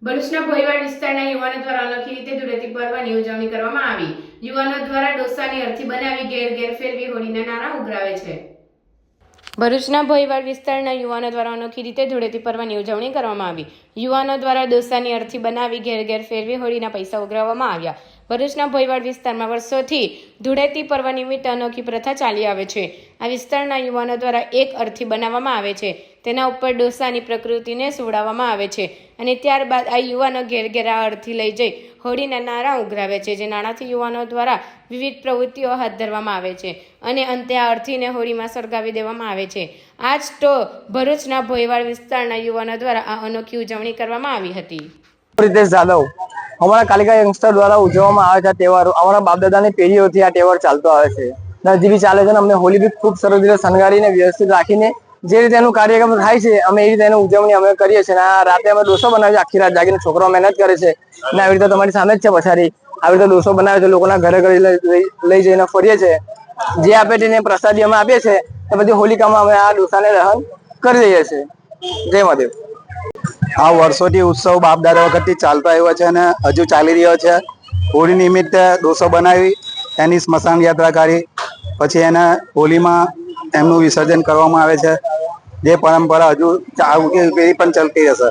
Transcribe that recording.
ભરૂચના ભોયવાડ વિસ્તારના યુવાનો દ્વારા અનોખી રીતે ધૂળેટી પર્વની ઉજવણી કરવામાં આવી। યુવાનો દ્વારા ડોસાની અર્થી બનાવી ઘેર ઘેર ફેરવી હોળીના નારા ઉઘરાવે છે। ભરૂચના ભોયવાડ વિસ્તારના યુવાનો દ્વારા અનોખી રીતે ધૂળેટી પર્વની ઉજવણી કરવામાં આવી। યુવાનો દ્વારા ડોસાની અર્થી બનાવી ઘેર ઘેર ફેરવી હોળીના પૈસા ઉઘરાવવામાં આવ્યા। ભરૂચના ભોયવાડ વિસ્તારમાં વર્ષોથી ધૂળેટી પર્વ નિમિત્તે અનોખી પ્રથા ચાલી આવે છે। આ વિસ્તારના યુવાનો દ્વારા એક અર્થી બનાવવામાં આવે છે, તેના ઉપર ડોસાની પ્રકૃતિને સુવડાવવામાં આવે છે અને ત્યારબાદ આ યુવાનો ઘેર ઘેર આ અર્થી લઈ જઈ હોળીના નારા ઉઘરાવે છે, જે નાણાથી યુવાનો દ્વારા વિવિધ પ્રવૃત્તિઓ હાથ ધરવામાં આવે છે અને અંતે આ અર્થીને હોળીમાં સળગાવી દેવામાં આવે છે। આજ તો ભરૂચના ભોયવાડ વિસ્તારના યુવાનો દ્વારા આ અનોખી ઉજવણી કરવામાં આવી હતી। रितेश जाधव हमारा कालिका यंगस्टर द्वारा उजवવામાં આવે છે તહેવાર અમારા બાપ દાદાની પેઢીઓથી આ તહેવાર ચાલતો આવે છે ને હજી બી ચાલે છે ને અમને હોળી બી ખૂબ સરસ રીતે શણગારીને વ્યવસ્થિત રાખીને જે રીતે એનું કાર્યક્રમ થાય છે અમે એ રીતે એની ઉજવણી અમે કરીએ છીએ। આ રાતે અમે ડોસો બનાવીએ, આખી રાત જાગીને છોકરાઓ મહેનત કરે છે ને આવી રીતે તમારી સામે જ છે પછાડી આવી રીતે ડોસો બનાવે છે, લોકોના ઘરે ઘરે લઈ જઈને ફરીએ છીએ, જે આપે તેને પ્રસાદી અમે આપીએ છીએ તો બધી હોલિકામાં અમે આ ડોસાને દહન કરી દઈએ છીએ। જય મહાદેવ। આ વર્ષોથી ઉત્સવ બાપ દાદા વખતથી ચાલતો આવ્યો છે અને હજુ ચાલી રહ્યો છે। હોળી નિમિત્તે ડોસો બનાવી એની સ્મશાન યાત્રા કરી પછી એને હોળીમાં એમનું વિસર્જન કરવામાં આવે છે, જે પરંપરા હજુ પેઢી પણ ચાલતી રહેશે।